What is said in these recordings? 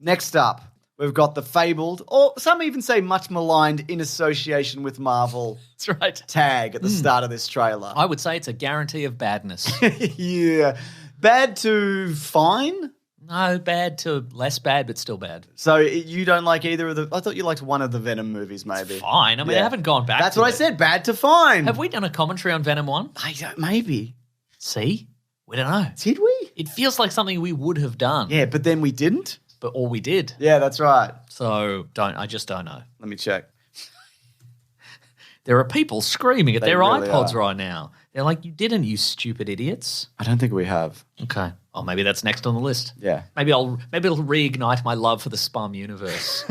Next up, we've got the fabled, or some even say much maligned in association with Marvel. That's right. Tag at the start of this trailer. I would say it's a guarantee of badness. Yeah. Bad to fine? No, bad to less bad, but still bad. So you don't like either of the... I thought you liked one of the Venom movies, maybe. Fine. I mean, I haven't gone back That's to what it. I said, bad to fine. Have we done a commentary on Venom 1? I don't... Maybe. See? We don't know. Did we? It feels like something we would have done. Yeah, but then we didn't? Or we did. Yeah, that's right. So I just don't know. Let me check. There are people screaming at their really iPods are. right now. They're like, you didn't, you stupid idiots. I don't think we have. Okay. Oh, maybe that's next on the list. Yeah. Maybe it'll reignite my love for the Spum universe.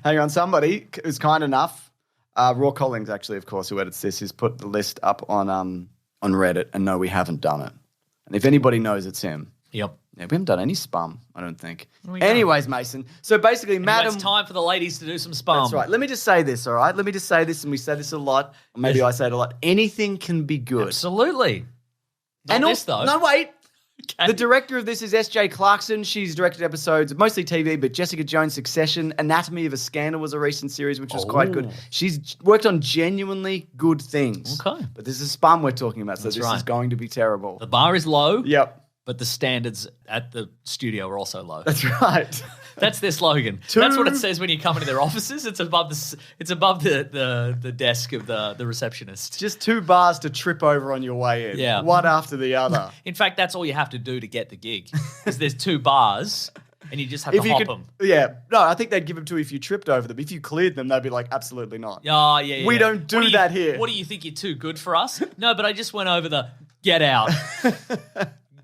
Hang on, somebody who's kind enough, Raw Collings actually, of course, who edits this, has put the list up on Reddit, and no, we haven't done it. And if anybody knows, it's him. Yep. Yeah, we haven't done any spum, I don't think. we go. Anyways, Mason, so basically, Anyway, Madam... it's time for the ladies to do some spum. That's right. Let me just say this, all right? Let me just say this, and we say this a lot. Or maybe I say it a lot. Anything can be good. Absolutely. Not And this, though. No, wait. Okay. The director of this is S.J. Clarkson. She's directed episodes, mostly TV, but Jessica Jones' Succession, Anatomy of a Scandal was a recent series, which was quite good. She's worked on genuinely good things. Okay. But this is spum we're talking about, so That's this right. is going to be terrible. The bar is low. Yep. But the standards at the studio are also low. That's right. That's their slogan. That's what it says when you come into their offices. It's above the desk of the receptionist. Just 2 bars to trip over on your way in. Yeah. One after the other. In fact, that's all you have to do to get the gig. Because there's 2 bars and you just have to hop them. Yeah. No, I think they'd give them to you if you tripped over them. If you cleared them, they'd be like, absolutely not. Oh, yeah. We don't do that here. What do you think? You're too good for us? No, but I just went over the get out.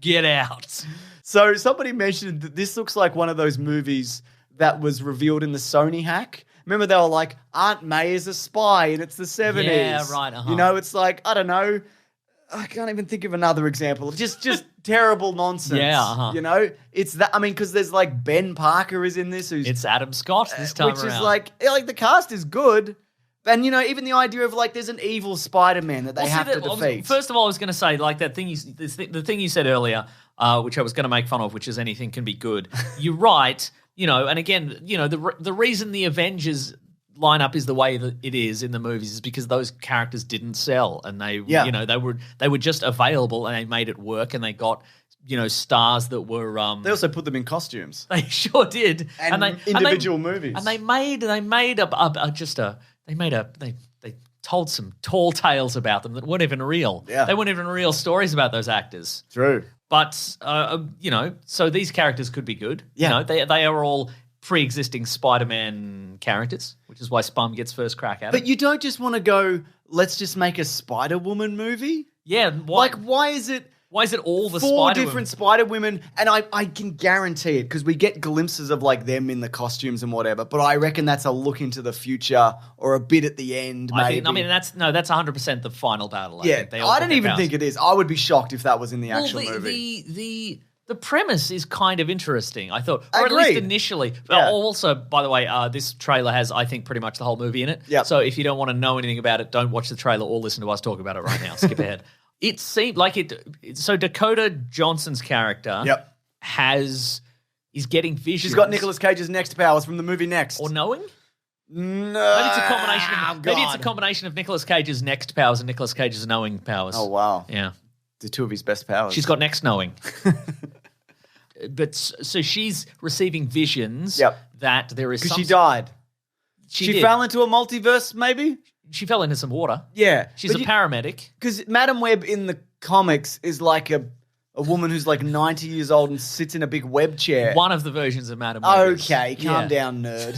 Get out. So somebody mentioned that this looks like one of those movies that was revealed in the Sony hack. Remember they were like, Aunt May is a spy and it's the 70s. Yeah, right, uh-huh. You know, it's like, I don't know. I can't even think of another example. Just terrible nonsense. Yeah, uh-huh. You know, it's that. I mean, because there's like Ben Parker is in this. It's Adam Scott this time which around. is like the cast is good. And, you know, even the idea of, like, there's an evil Spider-Man that they have to defeat. First of all, I was going to say, like, that thing the thing you said earlier, which I was going to make fun of, which is anything can be good. You're right, you know, and again, you know, the reason the Avengers lineup is the way that it is in the movies is because those characters didn't sell, and you know, they were just available, and they made it work, and they got, you know, stars that were. They also put them in costumes. They sure did, And individual movies. and they told some tall tales about them that weren't even real. Yeah. They weren't even real stories about those actors. True. But, you know, so these characters could be good. Yeah. You know, they are all pre-existing Spider-Man characters, which is why Spum gets first crack at it. But you don't just want to go, let's just make a Spider-Woman movie? Yeah. Why is it... Why is it all the 4 different Spider-Women? And I can guarantee it because we get glimpses of like them in the costumes and whatever. But I reckon that's a look into the future or a bit at the end. Maybe. That's 100% the final battle. I don't even think it is. I would be shocked if that was in the actual movie. The premise is kind of interesting, I thought. Or Agreed. at least initially. Yeah. Also, by the way, this trailer has, I think, pretty much the whole movie in it. Yep. So if you don't want to know anything about it, don't watch the trailer or listen to us talk about it right now. Skip ahead. It seemed like it. So Dakota Johnson's character is getting visions. She's got Nicolas Cage's next powers from the movie Next. Or knowing? No. Maybe it's a combination of Nicolas Cage's next powers and Nicolas Cage's knowing powers. Oh, wow. Yeah. The 2 of his best powers. She's got next knowing. But so she's receiving visions that there is because she died. She fell into a multiverse, maybe? She fell into some water. Yeah. She's a paramedic. Because Madam Webb in the comics is like a woman who's like 90 years old and sits in a big web chair. One of the versions of Madam Webb. Okay, calm down, nerd.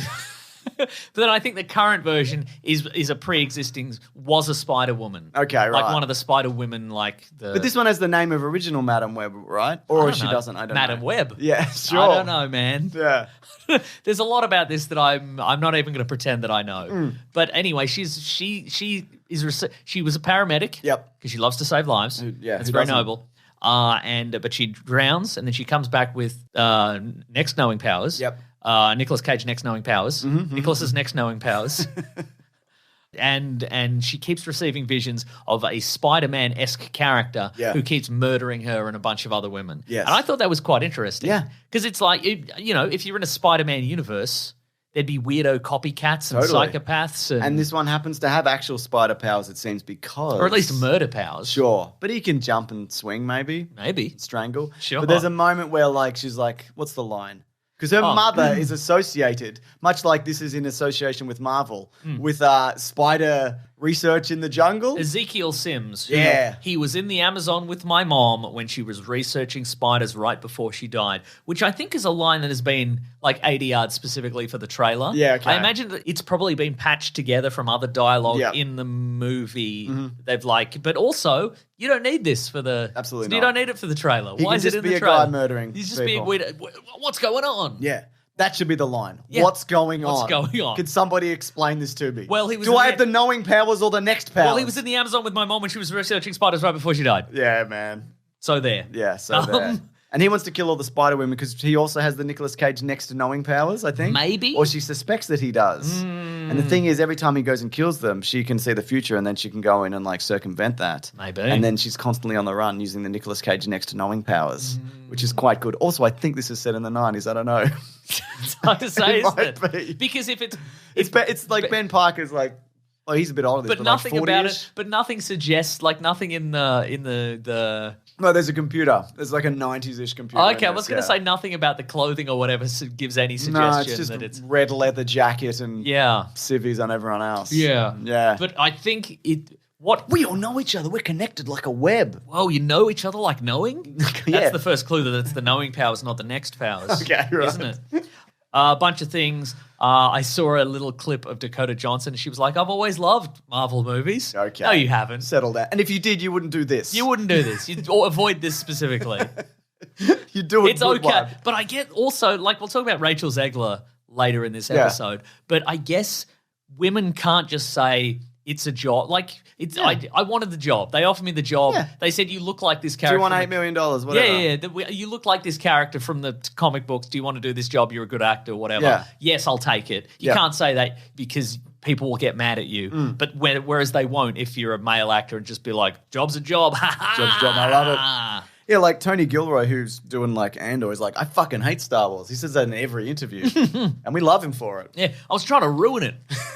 But then I think the current version is a pre-existing, was a Spider-Woman. Okay, right. Like one of the Spider-Women, like the... But this one has the name of original Madam Webb, right? Or she doesn't, I don't know. Madam Webb. Yeah, sure. I don't know, man. Yeah. There's a lot about this that I'm not even going to pretend that I know. But anyway, she was a paramedic. Yep. Because she loves to save lives. It's very noble. But she drowns, and then she comes back with next knowing powers. Yep. Nicolas Cage next knowing powers. Nicholas's next knowing powers. And she keeps receiving visions of a Spider-Man-esque character who keeps murdering her and a bunch of other women. Yes. And I thought that was quite interesting. Yeah. Because it's like, if you're in a Spider-Man universe, there'd be weirdo copycats and psychopaths. And this one happens to have actual spider powers, it seems, because... Or at least murder powers. Sure. But he can jump and swing, maybe. Maybe. Strangle. Sure. But there's a moment where, like, she's like, what's the line? Because her mother is associated, much like this is in association with Marvel, with spider research in the jungle. Ezekiel Sims. Yeah. He was in the Amazon with my mom when she was researching spiders right before she died, which I think is a line that has been like ADR'd specifically for the trailer. Yeah, okay. I imagine that it's probably been patched together from other dialogue in the movie. They've but also you don't need this for the... Absolutely You not. don't need it for the trailer. He Why can is just it in be the a trailer? guy murdering He's just people. being... What's going on? Yeah. That should be the line. Yeah. What's going on? What's going on? Could somebody explain this to me? Well, he was Do in I the- have the knowing powers or the next powers? Well, he was in the Amazon with my mom when she was researching spiders right before she died. Yeah, man. So there. Yeah, so there. And he wants to kill all the spider women because he also has the Nicolas Cage next to knowing powers, I think. Maybe. Or she suspects that he does. And the thing is, every time he goes and kills them, she can see the future and then she can go in and like circumvent that. Maybe. And then she's constantly on the run using the Nicolas Cage next to knowing powers, which is quite good. Also, I think this is set in the 90s. I don't know. It's hard to say, It isn't might it? be. Because if It's like Ben Parker's like, oh, he's a bit older than but this, nothing like about 40-ish. it. But nothing suggests, like nothing in the. No, there's a computer. There's like a 90s-ish computer. Okay, I in was this, going to yeah. say nothing about the clothing or whatever gives any suggestion No, it's just that it's. red leather jacket and Yeah. civvies on everyone else. Yeah. Yeah. But I think it. What we all know each other. We're connected like a web. Well, you know each other like knowing? Yeah. That's the first clue that it's the knowing powers, not the next powers. Okay, right. Isn't it? A bunch of things. I saw a little clip of Dakota Johnson. And she was like, I've always loved Marvel movies. Okay. No, you haven't. Settle down. And if you did, you wouldn't do this. You wouldn't do this. You'd avoid this specifically. You do it. It's okay. But I get also, like, we'll talk about Rachel Zegler later in this episode. But I guess women can't just say, it's a job. Like, it's I wanted the job. They offered me the job. Yeah. They said, you look like this Do character. you want $8 million? Whatever. Yeah. You look like this character from the comic books. Do you want to do this job? You're a good actor, whatever. Yeah. Yes, I'll take it. You can't say that because people will get mad at you. But whereas they won't if you're a male actor and just be like, job's a job. Job's a job. I love it. Yeah, like Tony Gilroy, who's doing like Andor, is like, I fucking hate Star Wars. He says that in every interview. And we love him for it. Yeah, I was trying to ruin it.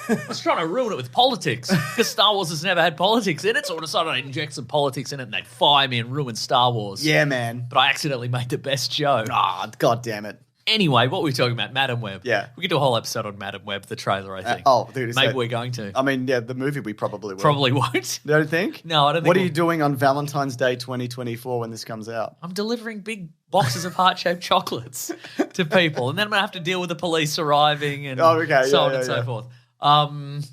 I was trying to ruin it with politics because Star Wars has never had politics in it. So I decided I'd inject some politics in it and they'd fire me and ruin Star Wars. Yeah, man. But I accidentally made the best show. Ah, God damn it. Anyway, what were we talking about? Madam Webb. Yeah. We could do a whole episode on Madam Webb, the trailer, I think. Dude. Maybe we're going to. I mean, yeah, the movie we probably will. Probably won't. You don't think? No, I don't think What are we'll- you doing on Valentine's Day 2024 when this comes out? I'm delivering big boxes of heart-shaped chocolates to people. And then I'm going to have to deal with the police arriving and Oh, okay. so Yeah, on yeah, and so yeah. forth. Well,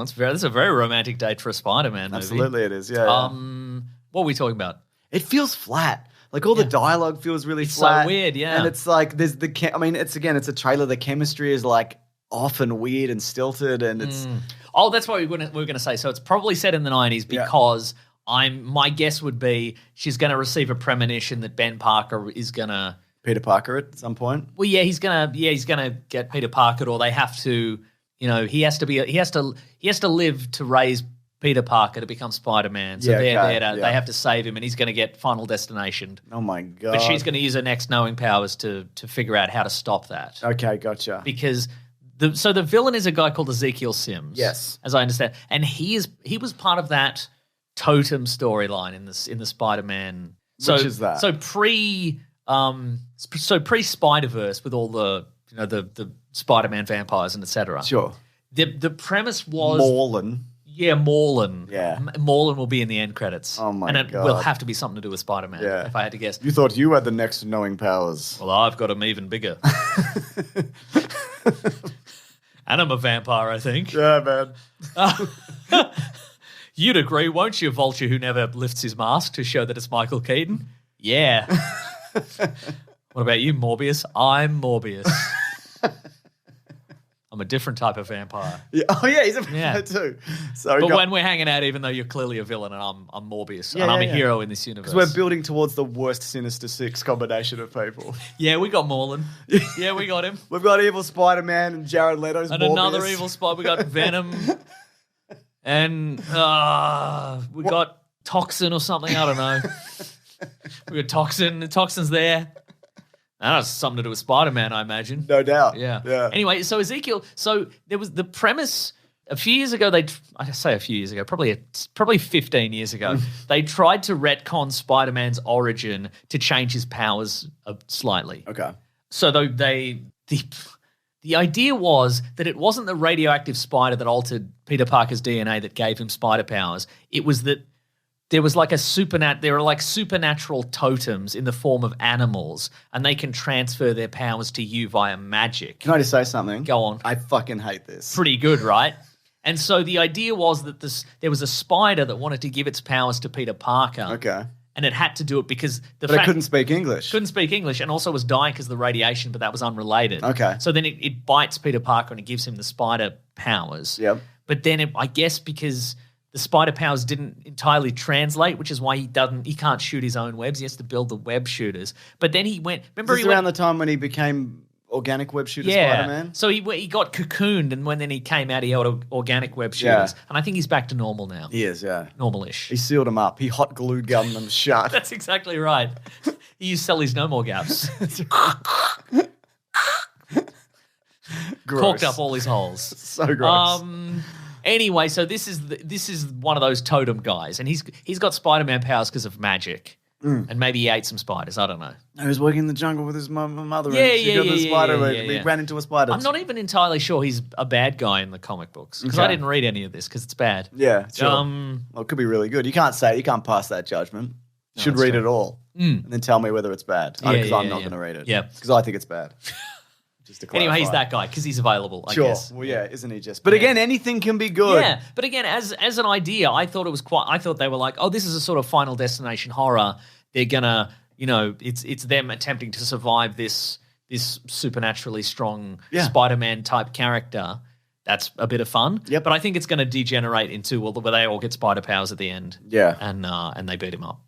that's a very romantic date for a Spider-Man movie. Absolutely it is, yeah. What are we talking about? It feels flat. Like all the dialogue feels really It's so flat. weird, yeah. And it's like there's it's a trailer. The chemistry is like often weird and stilted, and it's Oh, that's what we were going to say. So it's probably set in the 90s because my guess would be she's going to receive a premonition that Ben Parker is going to... Peter Parker at some point. Well, he's gonna get Peter Parker, or they have to, he has to live to raise Peter Parker to become Spider-Man. So they have to save him, and he's going to get Final Destination. Oh my god! But she's going to use her next knowing powers to figure out how to stop that. Okay, gotcha. Because the villain is a guy called Ezekiel Sims. Yes, as I understand, and he was part of that totem storyline in the Spider-Man. Which is that? So pre Spider-Verse with all the the Spider-Man vampires and etc. Sure. The premise was Morlun. Yeah, Morlun. Yeah. Morlun will be in the end credits. Oh my and it God. will have to be something to do with Spider-Man. Yeah. If I had to guess. You thought you had the next knowing powers. Well, I've got them even bigger. And I'm a vampire, I think. Yeah, man. You'd agree, won't you, Vulture who never lifts his mask to show that it's Michael Keaton? Yeah. What about you, Morbius? I'm Morbius. I'm a different type of vampire. Yeah. Oh yeah, he's a vampire too. So But when we're hanging out, even though you're clearly a villain and I'm Morbius, and I'm a hero in this universe. because we're building towards the worst Sinister Six combination of people. Yeah, we got Morlun. Yeah, we got him. We've got evil Spider-Man and Jared Leto's And Morbius. another evil spot. We got Venom. And we got Toxin or something. I don't know. We got Toxin. The Toxin's there. That has something to do with Spider-Man, I imagine. No doubt. Yeah. Anyway, so Ezekiel. So there was the premise a few years ago. I say a few years ago, probably 15 years ago. They tried to retcon Spider-Man's origin to change his powers slightly. Okay. So the idea was that it wasn't the radioactive spider that altered Peter Parker's DNA that gave him spider powers. It was that there was like there are like supernatural totems in the form of animals, and they can transfer their powers to you via magic. Can I just say something? Go on. I fucking hate this. Pretty good, right? And so the idea was that there was a spider that wanted to give its powers to Peter Parker. Okay. And it had to do it because it couldn't speak English. Couldn't speak English, and also was dying because of the radiation, but that was unrelated. Okay. So then it bites Peter Parker and it gives him the spider powers. Yep. But then I guess because the spider powers didn't entirely translate, which is why he can't shoot his own webs. He has to build the web shooters. But then he went. Remember, this is around the time when he became organic web shooter Spider-Man. So he got cocooned, and when then he came out, he held organic web shooters, and I think he's back to normal now. He is, yeah, normal-ish. He sealed them up. He hot glue gunned them shut. That's exactly right. He used Sully's No More Gaps. Corked up all his holes. So gross. Anyway, so this is one of those totem guys, and he's got Spider-Man powers because of magic, and maybe he ate some spiders. I don't know. He was working in the jungle with his mother. Yeah, and she got the spider. He ran into a spider. I'm not even entirely sure he's a bad guy in the comic books because I didn't read any of this because it's bad. Yeah, sure. Well, it could be really good. You can't pass that judgment. You should read it all and then tell me whether it's bad. Because I'm not going to read it. Yeah, because I think it's bad. Just to clarify. Anyway, he's that guy because he's available, I guess. Well, yeah, isn't he just? But again, anything can be good. Yeah, but again, as an idea, I thought they were like, oh, this is a sort of Final Destination horror. They're gonna, it's them attempting to survive this supernaturally strong Spider-Man type character. That's a bit of fun. Yep. But I think it's going to degenerate into where they all get spider powers at the end. Yeah. And they beat him up.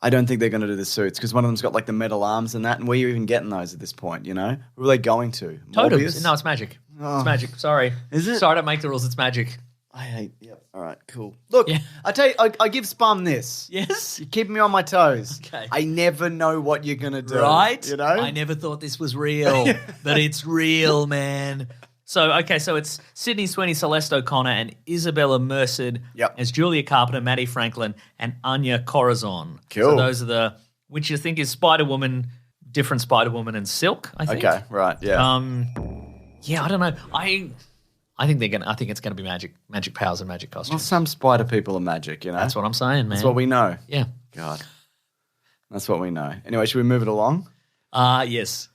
I don't think they're going to do the suits because one of them's got like the metal arms and that. And where are you even getting those at this point? Who are they going to? Totems. Morbius? No, it's magic. It's magic. Sorry. Is it? Sorry, I don't make the rules. It's magic. I hate. Yep. All right. Cool. Look, I tell you, I give Spum this. Yes. You're keeping me on my toes. Okay. I never know what you're gonna do. Right. I never thought this was real, but it's real, man. So it's Sydney Sweeney, Celeste O'Connor, and Isabella Merced as Julia Carpenter, Maddie Franklin, and Anya Corazon. Cool. So those are which you think is Spider-Woman, different Spider-Woman, and Silk. I think. Okay. Right. Yeah. Yeah. I don't know. I think it's gonna be magic powers and magic costumes. Well, some spider people are magic. That's what I'm saying, man. That's what we know. Yeah. God. That's what we know. Anyway, should we move it along? Yes.